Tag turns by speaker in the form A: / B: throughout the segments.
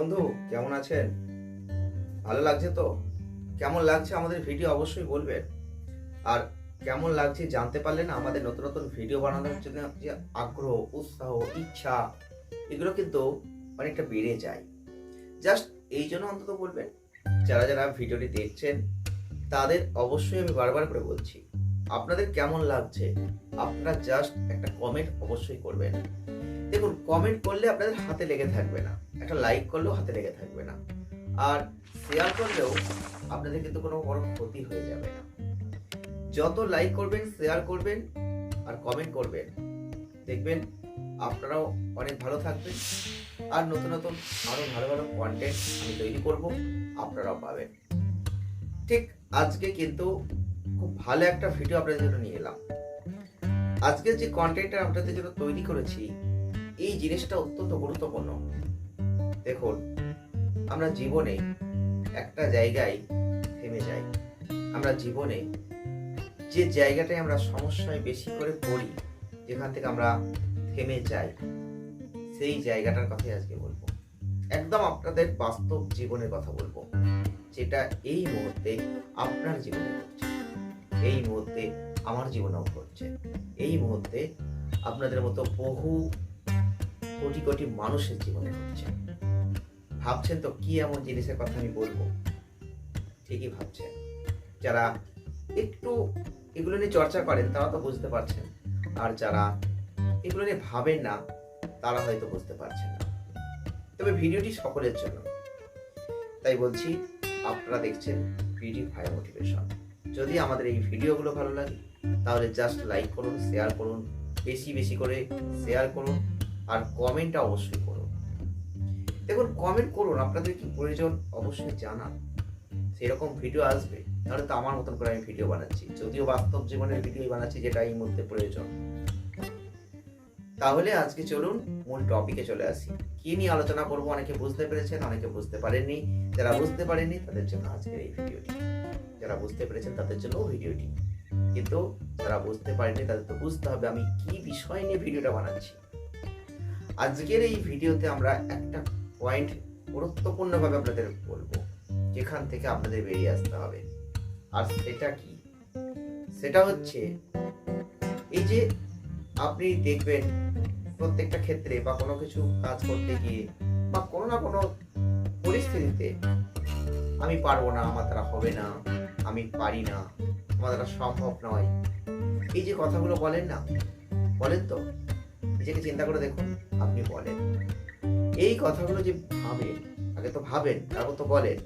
A: বন্ধু, কেমন আছেন? ভালো লাগছে তো? কেমন লাগছে আমাদের ভিডিও অবশ্যই বলবেন। আর কেমন লাগছে জানতে পারলে না আমাদের নতুন নতুন ভিডিও বানানোর জন্য যে আগ্রহ, উৎসাহ, ইচ্ছা এগুলো কিন্তু অনেকটা বেড়ে যায়। জাস্ট এই জন্য অন্তত বলবেন, যারা যারা ভিডিওটি দেখছেন তাদের অবশ্যই আমি বারবার করে বলছি, আপনাদের কেমন লাগছে আপনারা জাস্ট একটা কমেন্ট অবশ্যই করবেন। দেখুন, কমেন্ট করলে আপনাদের হাতে লেগে থাকবে না, একটা লাইক করলেও হাতে লেগে থাকবে না, আর শেয়ার করলেও আপনাদের কিন্তু কোনো বড় ক্ষতি হয়ে যাবে না। যত লাইক করবেন, শেয়ার করবেন আর কমেন্ট করবেন, দেখবেন আপনারাও অনেক ভালো থাকবেন। আর নতুন নতুন আরো ভালো ভালো কন্টেন্ট আমি তৈরি করব, আপনারাও পাবেন। ঠিক আজকে কিন্তু খুব ভালো একটা ভিডিও আপনাদের জন্য নিয়ে এলাম। আজকে যে কন্টেন্টটা আপনাদের জন্য তৈরি করেছি, এই জিনিসটা অত্যন্ত গুরুত্বপূর্ণ। দেখুন, আমরা জীবনে একটা জায়গায় থেমে যাই। আমরা জীবনে যে জায়গাটায় আমরা সমস্যায় বেশি করে পড়ি, যেখান থেকে আমরা থেমে যাই, সেই জায়গাটার কথাই আজকে বলবো। একদম আপনাদের বাস্তব জীবনের কথা বলবো, যেটা এই মুহূর্তে আপনার জীবনে ঘটছে, এই মুহূর্তে আমার জীবনেও ঘটছে, এই মুহূর্তে আপনাদের মতো বহু কোটি কোটি মানুষের জীবনে ঘটছে। ভাবছেন তো কি এমন জিনিসের কথা আমি বলবো? ঠিকই ভাবছেন। যারা একটু এগুলো নিয়ে চর্চা করেন তারা তো বুঝতে পারছেন, আর যারা এগুলো নিয়ে ভাবেন না তারা হয়তো বুঝতে পারছেন না। তবে ভিডিওটি সকলের জন্য, তাই বলছি আপনারা দেখছেন বিডি ফায়ার মোটিভেশন। যদি আমাদের এই ভিডিওগুলো ভালো লাগে তাহলে জাস্ট লাইক করুন, শেয়ার করুন, বেশি বেশি করে শেয়ার করুন, আর কমেন্টটা অবশ্যই করুন। দেখুন, কমেন্ট করুন, আপনাদের কি প্রয়োজন অবশ্যই জানান। সেরকম ভিডিও আসবে, তাহলে তো আমার মতন করে আমি ভিডিও বানাচ্ছি, যদিও বাস্তব জীবনের ভিডিও বানাচ্ছি যেটা এই মুহূর্তে প্রয়োজন। তাহলে আজকে চলুন মূল টপিকে চলে আসি। কি নিয়ে আলোচনা করব অনেকে বুঝতে পেরেছেন, অনেকে বুঝতে পারেননি। যারা বুঝতে পারেননি তাদের জন্য আজকের এই ভিডিওটি, যারা বুঝতে পেরেছেন তাদের জন্য ভিডিওটি। কিন্তু যারা বুঝতে পারেননি তাদের তো বুঝতে হবে আমি কি বিষয় নিয়ে ভিডিওটা বানাচ্ছি। আজকের এই ভিডিওতে আমরা একটা পয়েন্ট গুরুত্বপূর্ণভাবে আপনাদের বলবো, যেখান থেকে আপনাদের বেরিয়ে আসতে হবে। আর সেটা কি? সেটা হচ্ছে এই যে আপনি দেখবেন প্রত্যেকটা ক্ষেত্রে বা কোনো কিছু কাজ করতে গিয়ে বা কোনো না কোনো পরিস্থিতিতে আমি পারবো না, আমার দ্বারা হবে না, আমি পারি না, আমার দ্বারা সম্ভব নয়, এই যে কথাগুলো বলেন না, বলেন তো? নিজেকে চিন্তা করে দেখুন, আপনি বলেন এই কথাগুলো যে ভাবেন, আগে তো ভাবেন তারপর তো বলেন।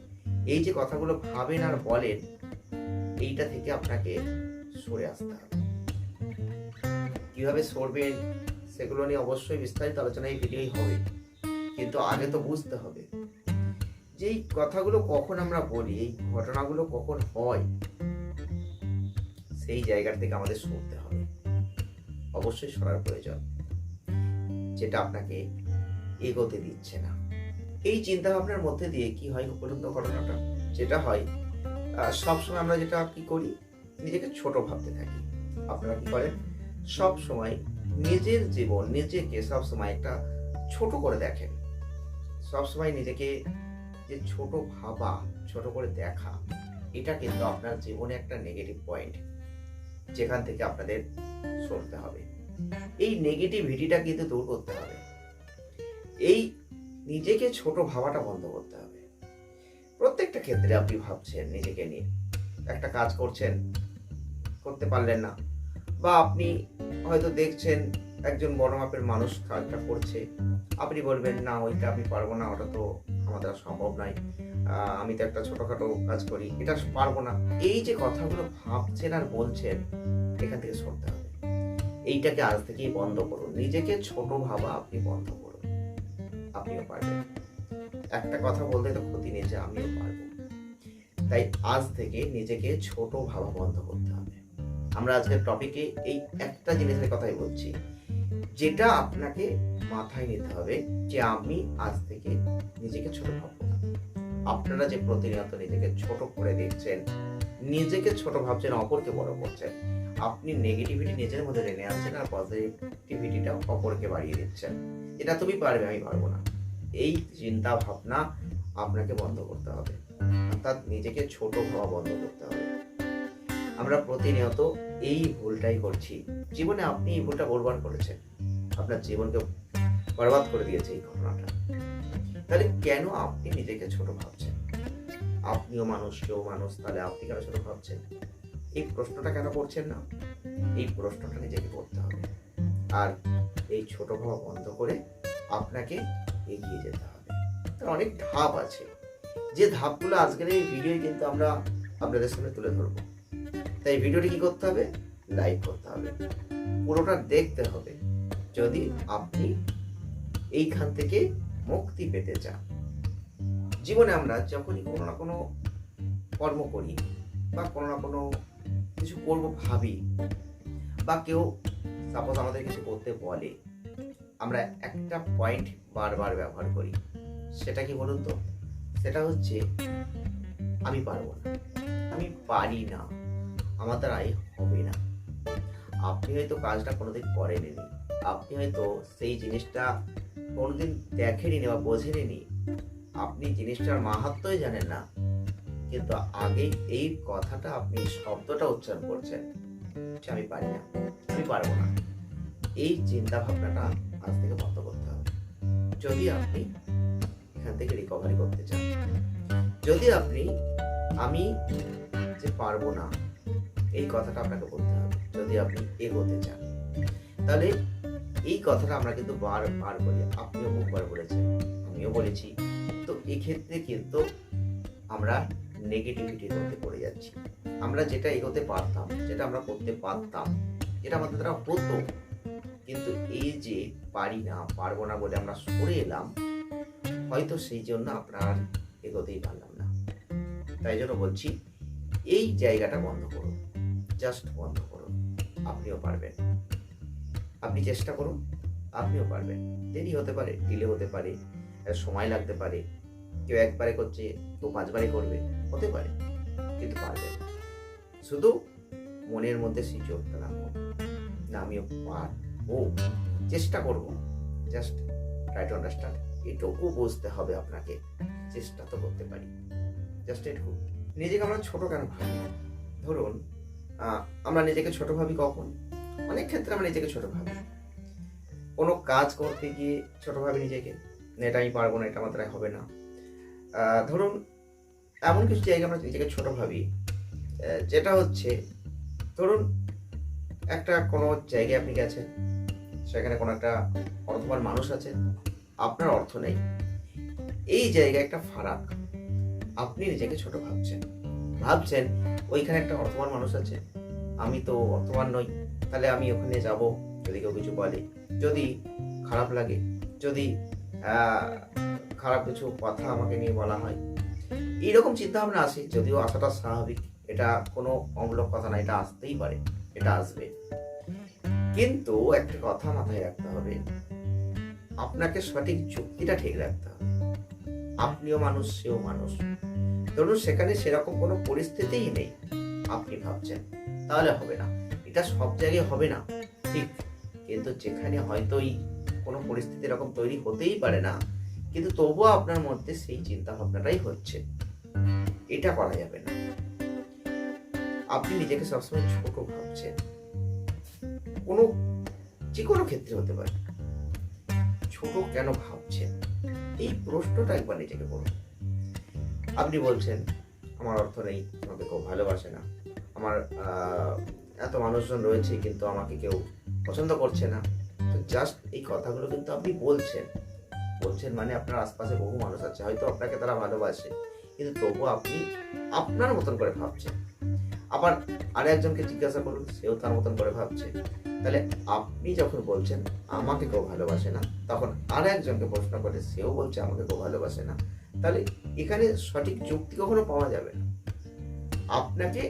A: এই যে কথাগুলো ভাবেন আর বলেন, এইটা থেকে আপনাকে সরে আসতে হবে। কিভাবে সরবেন সেগুলো নিয়ে অবশ্যই বিস্তারিত আলোচনা এই ভিডিওই হবে, কিন্তু আগে তো বুঝতে হবে যে এই কথাগুলো কখন আমরা বলি, এই ঘটনাগুলো কখন হয়, সেই জায়গা থেকে আমাদের সরতে হবে। অবশ্যই সরার প্রয়োজন, যেটা আপনাকে এগোতে দিচ্ছে না। এই চিন্তা ভাবনার মধ্যে দিয়ে কি হয় বলুন তো ঘটনাটা? যেটা হয়, সবসময় আমরা যেটা কি করি, নিজেকে ছোট ভাবতে থাকি। আপনারা কি করেন? সব সময় নিজের জীবন, নিজেকে সবসময় একটা ছোট করে দেখেন। সবসময় নিজেকে যে ছোট ভাবা, ছোট করে দেখা, এটা কিন্তু আপনার জীবনে একটা নেগেটিভ পয়েন্ট, যেখান থেকে আপনাদের সরতে হবে। এই নেগেটিভিটিটা কিন্তু দূর করতে হবে। এই নিজেকে ছোট ভাবাটা বন্ধ করতে হবে। প্রত্যেকটা ক্ষেত্রে আপনি ভাবছেন নিজেকে নিয়ে, একটা কাজ করছেন, করতে পারলেন না, বা আপনি হয়তো দেখছেন একজন বড় মাপের মানুষ কাজটা করছে, আপনি বলবেন না ওইটা আমি পারবো না, ওটা তো আমার দ্বারা সম্ভব নয়, আমি তো একটা ছোটখাটো কাজ করি, এটা পারবো না। এই যে কথাগুলো ভাবছেন আর বলছেন, এখান থেকে সরতে হবে। এইটাকে আজ থেকেই বন্ধ করুন। নিজেকে ছোট ভাবা আপনি বন্ধ করুন, আপনিও পারবেন। একটা কথা বলতে তো ক্ষতি নেই যে আমিও পারবো। তাই আজ থেকে নিজেকে ছোট ভাবা বন্ধ করতে হবে। আমরা আজকের টপিকে এই একটা জিনিসের কথাই বলছি, যেটা আপনাকে মাথায় নিতে হবে, যে আমি আজ থেকে নিজেকে ছোট ভাববো না। আপনারা যে প্রতিনিয়ত নিজেকে ছোট করে দেখছেন, নিজেকে ছোট ভাবছেন, অপরকে বড় করছেন, আপনি নেগেটিভিটি নিজের মধ্যে টেনে আনছেন আর পজিটিভিটিটা অপরকে বাড়িয়ে দিচ্ছেন। এটা তুমি পারবে, আমি পারবো না। এই চিন্তা ভাবনা আপনাকে বন্ধ করতে হবে, অর্থাৎ নিজেকে ছোট ভাবা বন্ধ করতে হবে। আমরা প্রতিনিয়ত এই ভুলটাই করছি। জীবনে আপনি এই ভুলটা বহুবার করেছেন, আপনার জীবনকে বরবাদ করে দিয়েছে এই ঘটনাটা। তাহলে কেন আপনি নিজেকে ছোট ভাবছেন? আপনিও মানুষ, কেউ মানুষ, তাহলে আপনি কেন ছোট ভাবছেন? এই প্রশ্নটা কেন করছেন না? এই প্রশ্নটা নিজেকে করতে হবে। আর এই ছোট ভাবা বন্ধ করে আপনাকে এগিয়ে যেতে হবে। তার অনেক ধাপ আছে, যে ধাপগুলো আজকের এই ভিডিও কিন্তু আমরা আপনাদের সামনে তুলে ধরবো। তাই ভিডিওটি কি করতে হবে? লাইক করতে হবে, পুরোটা দেখতে হবে, যদি আপনি এইখান থেকে মুক্তি পেতে চান। জীবনে আমরা যখনই কোনো না কোনো কর্ম করি বা কোনো না কোনো কিছু করবো ভাবি, বা কেউ সাপোজ আমাদের কিছু করতে বলে, আমরা একটা পয়েন্ট বারবার ব্যবহার করি। সেটা কি বলুন তো? সেটা হচ্ছে আমি পারবো না, আমি পারি না, আমার দ্বারাই হবে না। আপনি হয়তো কাজটা কোনোদিন করেননি, আপনি হয়তো সেই জিনিসটা কোনোদিন দেখেনি বা বোঝেননি, আপনি জিনিসটার মাহাত্ম্যই জানেন না, কিন্তু আগে এই কথাটা আপনি শব্দটা উচ্চারণ করছেন যে আমি পারি না, আমি পারবো না। এই চিন্তা ভাবনাটা আজ থেকে বন্ধ করতে হবে, যদি আপনি এখান থেকে রিকভারি করতে চান। যদি আপনি আমি যে পারবো না এই কথাটা আপনাকে বলতে হবে, যদি আপনি এগোতে চান। তাহলে এই কথাটা আমরা কিন্তু বারবার বলি, আপনিও বহুবার বলেছেন, আমিও বলেছি। তো এক্ষেত্রে কিন্তু আমরা নেগেটিভিটির মধ্যে পড়ে যাচ্ছি। আমরা যেটা এগোতে পারতাম, যেটা আমরা করতে পারতাম, যেটা আমাদের দ্বারা হতো, কিন্তু এই যে পারি না, পারবো না বলে আমরা সরে এলাম, হয়তো সেই জন্য আপনার এগোতেই পারলাম না। তাই জন্য বলছি, এই জায়গাটা বন্ধ করুন, জাস্ট বন্ধ করুন। আপনিও পারবেন, আপনি চেষ্টা করুন, আপনিও পারবেন। দেরি হতে পারে, ডিলে হতে পারে, সময় লাগতে পারে, কেউ একবারে করছে, কেউ 5 বারে করবে, হতে পারে, কিন্তু পারবেন। শুধু মনের মধ্যে সেই জোরটা রাখুন, না আমিও পারবো, চেষ্টা করব, জাস্ট ট্রাই টু আন্ডারস্ট্যান্ড। এটুকু বুঝতে হবে আপনাকে, চেষ্টা তো করতে পারি, জাস্ট এটুকু। নিজেকে আমরা ছোট কেন ভাবি? ধরুন আমরা নিজেকে ছোট ভাবি কখন? অনেক ক্ষেত্রে আমরা নিজেকে ছোট ভাবি। কোনো কাজ করতে গিয়ে ছোট ভাবি নিজেকে, এটা আমি পারবো না, এটা আমার দ্বারা হবে না। ধরুন এমন কিছু জায়গায় আমরা নিজেকে ছোট ভাবি, যেটা হচ্ছে ধরুন একটা কোনো জায়গায় আপনি গেছেন, সেখানে কোনো একটা অর্থবান মানুষ আছে, আপনার অর্থ নেই। এই জায়গায় একটা ফারাক, আপনি নিজেকে ছোট ভাবছেন ওইখানে একটা অর্থবান মানুষ আছে, আমি তো অর্থবান নই, তাহলে আমি ওখানে যাব, যদি কেউ কিছু বলে, যদি খারাপ লাগে, যদি খারাপ কিছু কথা আমাকে নিয়ে বলা হয়, এইরকম চিন্তা ভাবনা আসে। যদিও আসাটা স্বাভাবিক, এটা কোনো অমূলক কথা না, এটা আসতেই পারে, এটা আসবে। কিন্তু একটা কথা মাথায় রাখতে হবে, আপনাকে সঠিক যুক্তিটা ঠিক রাখতে হবে। আপনিও মানুষ, সেও মানুষ। ধরুন সেখানে সেরকম কোনো পরিস্থিতিই নেই, আপনি ভাবছেন, তাহলে হবে না। এটা সব জায়গায় হবে না ঠিক, কিন্তু যেখানে হয়তো কোনো পরিস্থিতি এরকম তৈরি হতেই পারে না, কিন্তু তবুও আপনার মধ্যে সেই চিন্তা ভাবনাটাই হচ্ছে, এটা করা যাবে না। আপনি নিজেকে সবসময় ছোট ভাবছেন, যে কোনো ক্ষেত্রে হতে পারে। ছোট কেন ভাবছেন, এই প্রশ্নটা একবার নিজেকে করুন। আপনি বলছেন আমার অর্থ নেই, আমাকে কেউ ভালোবাসে না, আমার এত মানুষজন রয়েছে কিন্তু আমাকে কেউ পছন্দ করছে না। তো জাস্ট এই কথাগুলো কিন্তু আপনি বলছেন মানে আপনার আশপাশে বহু মানুষ আছে, হয়তো আপনাকে তারা ভালোবাসে, কিন্তু তবুও আপনি আপনার মতন করে ভাবছেন। আবার আরেকজনকে জিজ্ঞাসা করুন, সেও তার মতন করে ভাবছে। তাহলে আপনি যখন বলছেন আমাকে কেউ ভালোবাসে না, তখন আরেকজনকে প্রশ্ন করে, সেও বলছে আমাকে কেউ ভালোবাসে না। তাহলে এখানে সঠিক যুক্তি কখনো পাওয়া যাবে না। আপনাকে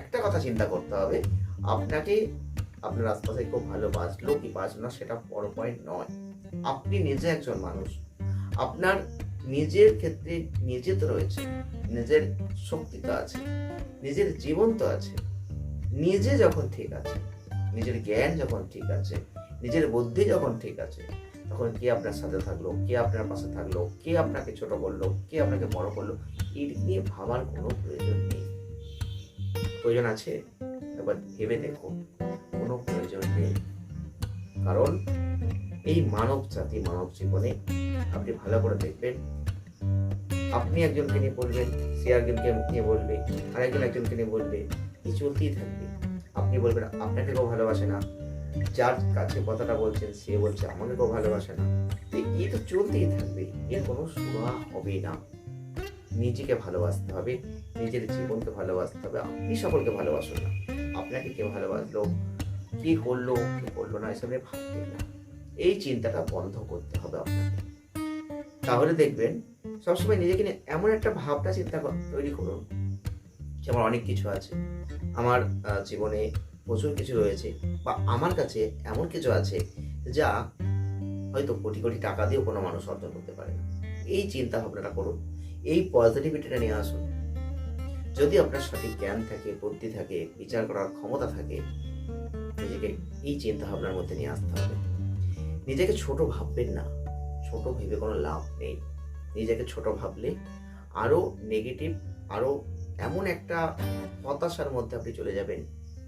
A: একটা কথা চিন্তা করতে হবে, আপনাকে আপনার আশপাশে কেউ ভালোবাসলো কি বাসলো না সেটা বড় পয়েন্ট নয়। আপনি নিজে একজন মানুষ, আপনার নিজের ক্ষেত্রে নিজে তো রয়েছে, নিজের শক্তি তো আছে, নিজের জীবন তো আছে। নিজে যখন ঠিক আছে, নিজের জ্ঞান যখন ঠিক আছে, নিজের বুদ্ধি যখন ঠিক আছে, তখন কে আপনার সাথে থাকলো, কে আপনার পাশে থাকলো, কে আপনাকে ছোট করলো, কে আপনাকে বড় করলো, এই দিক নিয়ে ভাবার কোনো প্রয়োজন নেই। প্রয়োজন আছে? একবার ভেবে দেখুন, কোনো প্রয়োজন নেই। কারণ এই মানব জাতি, মানব জীবনে আপনি ভালো করে দেখবেন, আপনি একজনকে নিয়ে বলবেন, সে একজনকে নিয়ে বলবে, আর একজনকে নিয়ে বলবে, এই চলতেই থাকবে। আপনি বলবেন আপনাকে কেউ ভালোবাসে না, যার কাছে কথাটা বলছেন সে বলছে আমাকে কেউ ভালোবাসে না। এই তো চলতেই থাকবে, এর কোনো সুরা হবে না। নিজেকে ভালোবাসতে হবে, নিজের জীবনকে ভালোবাসতে হবে। আপনি সকলকে ভালোবাসুন না, আপনাকে কে ভালোবাসলো, কি করলো, কি করলো না, এসব নিয়ে ভাববেন না। এই চিন্তাটা বন্ধ করতে হবে আপনাকে। তাহলে দেখবেন সবসময় নিজেকে নিয়ে এমন একটা ভাবনা চিন্তা তৈরি করুন যে আমার অনেক কিছু আছে, আমার জীবনে প্রচুর কিছু রয়েছে, বা আমার কাছে এমন কিছু আছে যা হয়তো কোটি কোটি টাকা দিয়েও কোনো মানুষ অর্জন করতে পারে না। এই চিন্তা ভাবনাটা করুন, এই পজিটিভিটিটা নিয়ে আসুন। যদি আপনার সঠিক জ্ঞান থাকে, বুদ্ধি থাকে, বিচার করার ক্ষমতা থাকে, নিজেকে এই চিন্তা ভাবনার মধ্যে নিয়ে আসতে হবে। নিজেকে ছোট ভাববেন না, ছোট ভেবে কোনো লাভ নেই। নিজেকে ছোট ভাবলে আরো নেগেটিভ, আরো এমন একটা হতাশার মধ্যে আপনি চলে যাবেন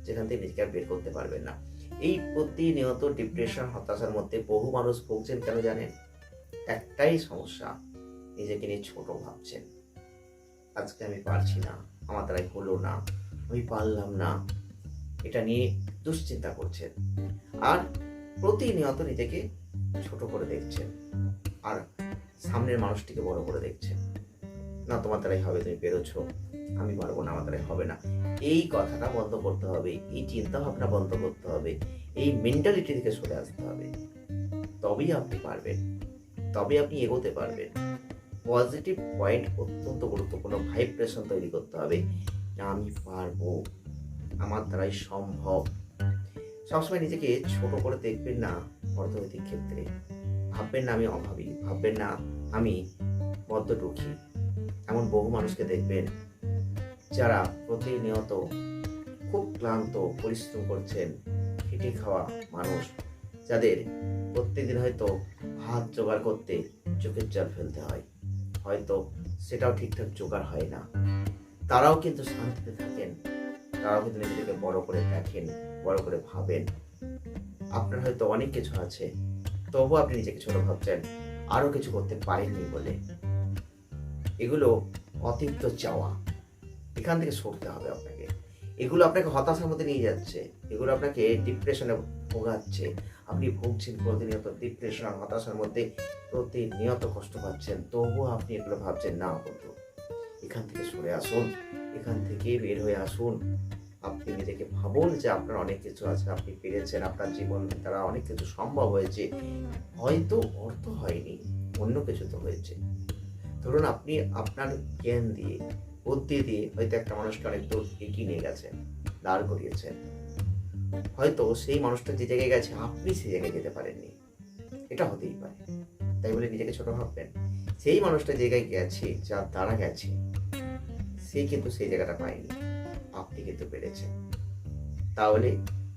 A: যেখান থেকে নিজেকে আর বের করতে পারবেন না। এই প্রতিনিয়ত ডিপ্রেশন, হতাশার মধ্যে বহু মানুষ ভুগছেন কেন জানেন? একটাই সমস্যা, নিজেকে নিয়ে ছোট ভাবছেন। আজকে আমি পারছি না, আমার দ্বারাই হলো না, আমি পারলাম না, এটা নিয়ে দুশ্চিন্তা করছেন, আর প্রতিনিয়ত নিজেকে ছোট করে দেখছেন, আর সামনের মানুষটিকে বড় করে দেখছেন। না, তোমার দ্বারাই হবে, তুমি পেরেছো, আমি পারবো না, আমার দ্বারাই হবে না। এই কথাটা বন্ধ করতে হবে, এই চিন্তা ভাবনা বন্ধ করতে হবে, এই মেন্টালিটি থেকে সরে আসতে হবে। তবেই আপনি পারবেন, তবে আপনি এগোতে পারবেন। পজিটিভ পয়েন্ট অত্যন্ত গুরুত্বপূর্ণ। ভাইব্রেশন তৈরি করতে হবে, না আমি পারবো, আমার দ্বারাই সম্ভব। সবসময় নিজেকে ছোট করে দেখবেন না। অর্থনৈতিক ক্ষেত্রে ভাববেন না আমি অভাবী, ভাববেন না আমি মধ্যদুখী। এমন বহু মানুষকে দেখবেন যারা প্রতিনিয়ত খুব ক্লান্ত, পরিশ্রম করছেন, খেটে খাওয়া মানুষ, যাদের প্রত্যেকদিন হয়তো ভাত জোগাড় করতে চোখের জল ফেলতে হয়, হয়তো সেটাও ঠিকঠাক জোগাড় হয় না। তারাও কিন্তু শান্তিতে থাকেন, তারাও কিন্তু নিজেদেরকে বড় করে দেখেন, বড় করে ভাবেন। আপনার হয়তো অনেক কিছু আছে, তবু আপনি নিজেকে ছোট ভাবছেন আরো কিছু করতে পারেননি বলে। এগুলো অতিরিক্ত চাওয়া, এখান থেকে সরতে হবে আপনাকে। এগুলো আপনাকে হতাশার মধ্যে নিয়ে যাচ্ছে, এগুলো আপনাকে ডিপ্রেশনে ভোগাচ্ছে। আপনি ভুগছেন প্রতিনিয়ত ডিপ্রেশন, হতাশার মধ্যে প্রতিনিয়ত কষ্ট পাচ্ছেন, তবুও আপনি এগুলো ভাবছেন না। বন্ধু, এখান থেকে সরে আসুন, এখান থেকে বের হয়ে আসুন। আপনি নিজেকে ভাবুন যে আপনার অনেক কিছু আছে, আপনি পেরেছেন, আপনার জীবন দ্বারা অনেক কিছু সম্ভব হয়েছে। হয়তো অর্থ হয়নি, অন্য কিছু তো হয়েছে। ধরুন আপনি আপনার জ্ঞান দিয়ে, বুদ্ধি দিয়ে হয়তো একটা মানুষকে অনেক দূর এগিয়ে নিয়ে গেছেন, দাঁড় করিয়েছেন। হয়তো সেই মানুষটা যে জায়গায় গেছে আপনি সেই জায়গায় যেতে পারেননি, এটা হতেই পারে। তাই বলে নিজেকে ছোট ভাববেন? সেই মানুষটা জায়গায় গেছে, যার দ্বারা গেছে, সে কিন্তু সেই জায়গাটা পায়নি, আপনি কিন্তু পেরেছেন। তাহলে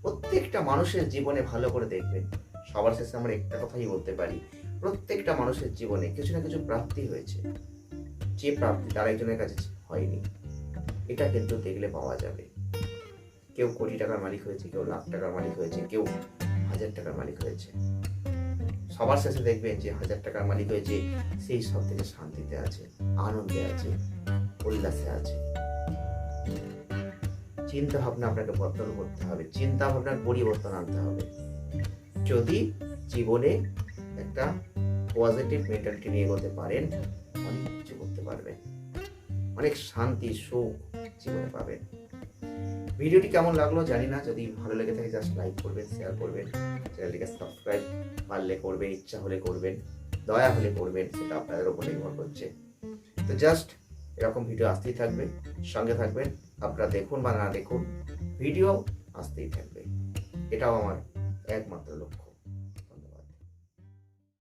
A: প্রত্যেকটা মানুষের জীবনে ভালো করে দেখবেন। সবার শেষে আমরা একটা কথাই বলতে পারি, প্রত্যেকটা মানুষের জীবনে কিছু না কিছু প্রাপ্তি হয়েছে। যে প্রাপ্তি তার একজনের কাছে হয়নি, এটা কিন্তু দেখলে পাওয়া যাবে। কেউ কোটি টাকার মালিক হয়েছে, কেউ লাখ টাকার মালিক হয়েছে, কেউ 1000 টাকার মালিক হয়েছে। সবার শেষে দেখবেন যে 1000 টাকার মালিক হয়েছে সেই সব থেকে শান্তিতে আছে, আনন্দে আছে, উল্লাসে আছে। চিন্তা ভাবনা আপনাকে বদল করতে হবে, চিন্তা ভাবনার পরিবর্তন আনতে হবে। যদি জীবনে একটা পজিটিভ মেন্টালিটি নিয়ে এগোতে পারেন, অনেক কিছু করতে পারবেন, অনেক শান্তি, সুখ জীবনে পাবেন। ভিডিওটি কেমন লাগলো জানি না, যদি ভালো লেগে থাকে জাস্ট লাইক করবেন, শেয়ার করবেন, চ্যানেলটিকে সাবস্ক্রাইব পারলে করবেন, ইচ্ছা হলে করবেন, দয়া হলে করবেন, সেটা আপনাদের উপর নির্ভর করছে। তো জাস্ট এরকম ভিডিও আসতেই থাকবে, সঙ্গে থাকবেন। আপনারা দেখুন বা না দেখুন, ভিডিও আসতেই থাকবে, এটাও আমার একমাত্র লক্ষ্য।